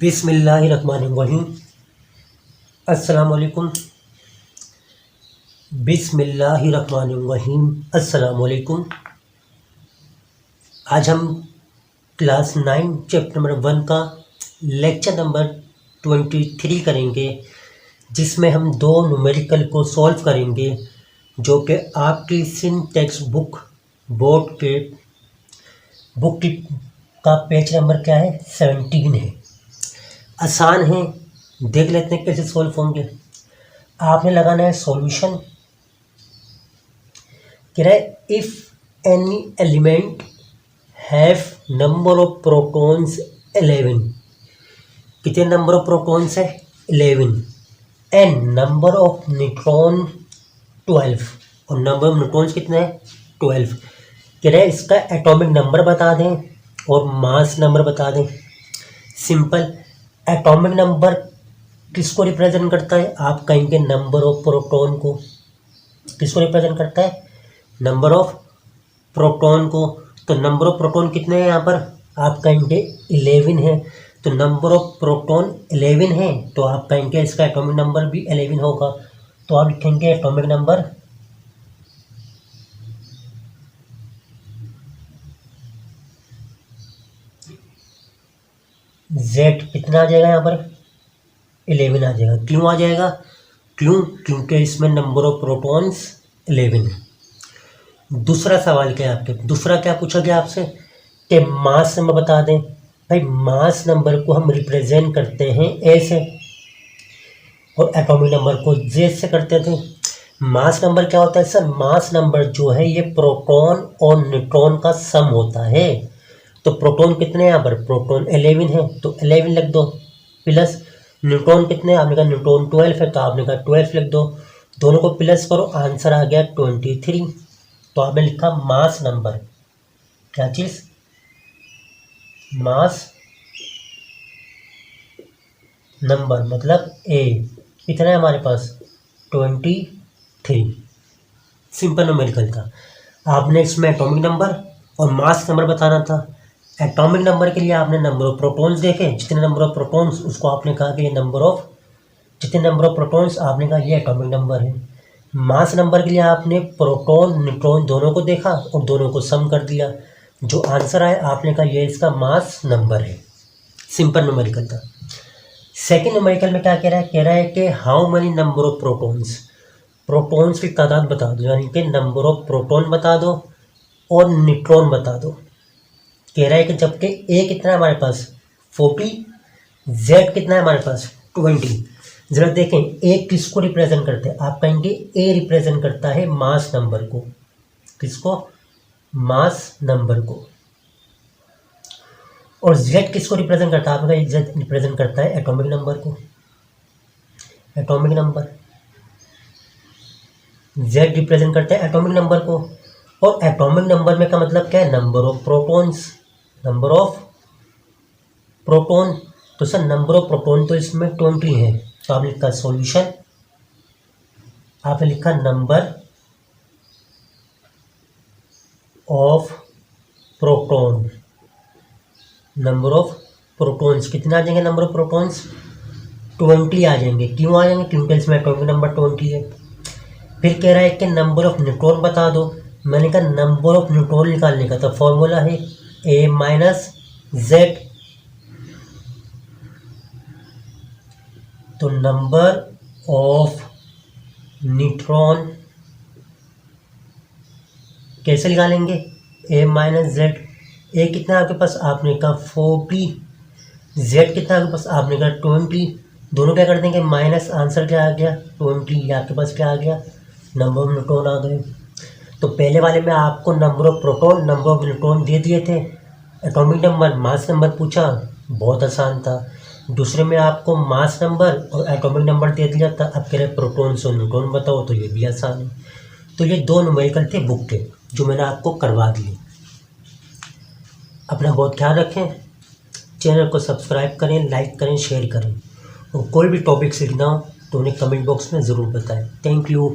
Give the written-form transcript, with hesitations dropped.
बिस्मिल्लाहिर्रहमानिर्रहीम। अस्सलाम वालेकुम। बिस्मिल्लाहिर्रहमानिर्रहीम। अस्सलाम वालेकुम। आज हम क्लास 9 चैप्टर नंबर 1 का लेक्चर नंबर 23 करेंगे, जिसमें हम दो न्यूमेरिकल को सॉल्व करेंगे जो कि आपकी सिंटैक्स बुक बोर्ड के बुक की का पेज नंबर क्या है 17 है। आसान है, देख लेते हैं कैसे सॉल्व होंगे। आपने लगाना है सॉल्यूशन। कह रहा है if any element have number of protons 11, कितने नंबर ऑफ प्रोटॉन्स है 11, एंड नंबर ऑफ न्यूट्रॉन 12, और नंबर ऑफ न्यूट्रॉन्स कितने हैं 12। कह रहा है इसका एटॉमिक नंबर बता दें और मास नंबर बता दें। सिंपल। एटॉमिक नंबर किसको रिप्रेजेंट करता है? आप कहेंगे नंबर ऑफ प्रोटॉन को। किसको रिप्रेजेंट करता है? नंबर ऑफ प्रोटॉन को। तो नंबर ऑफ प्रोटॉन कितने हैं यहाँ पर? आप कहेंगे 11 है। तो नंबर ऑफ प्रोटॉन 11 है, तो आप कहेंगे इसका एटॉमिक नंबर भी 11 होगा। तो आप लिखेंगे एटॉमिक नंबर Z कितना आ जाएगा यहाँ पर 11 आ जाएगा। क्यों आ जाएगा? क्योंकि इसमें नंबर ऑफ प्रोटॉन्स 11 है। दूसरा सवाल क्या है आपके? दूसरा क्या पूछा गया आपसे कि मास नंबर बता दें। भाई मास नंबर को हम रिप्रेजेंट करते हैं A से और एटॉमिक नंबर को Z से करते थे। मास नंबर क्या होता है सर? मास नंबर जो है ये प्रोटॉन और न्यूट्रॉन का सम होता है। तो प्रोटॉन कितने हैं यहाँ पर? प्रोटॉन 11 है, तो 11 लिख दो, प्लस न्यूट्रॉन कितने? आपने कहा न्यूट्रॉन 12 है, तो आपने कहा 12 लिख दो। दोनों को प्लस करो, आंसर आ गया 23। तो आपने लिखा मास नंबर। क्या चीज़? मास नंबर मतलब A। कितना है हमारे पास? 23। सिंपल न्यूमेरिकल था। आपने इसमें एटॉमिक नंबर और मास नंबर बताना था। एटॉमिक नंबर के लिए आपने नंबर ऑफ प्रोटॉन्स देखे, जितने नंबर ऑफ प्रोटॉन्स उसको आपने कहा कि ये नंबर ऑफ, जितने नंबर ऑफ प्रोटॉन्स आपने कहा ये एटॉमिक नंबर है। मास नंबर के लिए आपने प्रोटॉन न्यूट्रॉन दोनों को देखा और दोनों को सम कर दिया। जो आंसर आया आपने कहा ये इसका मास नंबर है। सिंपल न्यूमेरिकल था। सेकेंड न्यूमेरिकल में क्या कह रहा है? कह रहा है कि how many number of protons, protons की तादाद बता दो, यानी कि नंबर ऑफ प्रोटॉन बता दो और न्यूट्रॉन बता दो। कह रहा है कि जबकि A कितना है हमारे पास 40, Z कितना है हमारे पास 20। जरा देखें A किसको रिप्रेजेंट करते हैं? आप कहेंगे A रिप्रेजेंट करता है मास नंबर को। किसको? मास नंबर को। और Z किसको रिप्रेजेंट करता है? आपका Z रिप्रेजेंट करता है एटॉमिक नंबर को। एटॉमिक नंबर Z रिप्रेजेंट करता है एटॉमिक नंबर को। और एटॉमिक नंबर में का मतलब क्या है? Number of protons. Number of proton. तो सर नंबर ऑफ प्रोटॉन तो इसमें 20 है, तो आपने लिखा सॉल्यूशन। आपने लिखा number of proton. Number of protons कितने आ जाएंगे? नंबर ऑफ प्रोटॉन्स 20 आ जाएंगे। क्यों आ जाएंगे? क्योंकि इसमें एटॉमिक नंबर 20 है। फिर कह रहा है कि नंबर ऑफ न्यूट्रॉन बता दो। मैंने कहा नंबर ऑफ न्यूट्रॉन निकालने का तो फॉर्मूला है A माइनस Z। तो नंबर ऑफ न्यूट्रॉन कैसे निकालेंगे? A minus Z। A कितना है आपके पास? आपने कहा 40। Z कितना है आपके पास? आपने कहा 20। दोनों क्या कर देंगे? माइनस, आंसर क्या आ गया 20। ये आपके पास क्या आ गया? नंबर ऑफ न्यूट्रॉन आ गए। तो पहले वाले में आपको number of proton, number of neutron दे दिए थे। एटॉमिक नंबर, मास नंबर पूछा, बहुत आसान था। दूसरे में आपको मास नंबर और एटॉमिक नंबर दे दिया था। अब कह रहे प्रोटॉन्स और न्यूट्रॉन बताओ, तो ये भी आसान है। तो ये दो न्यूमेरिकल थे बुक के जो मैंने आपको करवा दिए। अपना बहुत ख्याल रखें। चैनल को सब्सक्राइब करें, लाइक करें, शेयर करें। और कोई भी टॉपिक सीखना हो तो उन्हें कमेंट बॉक्स में ज़रूर बताएं। Thank you.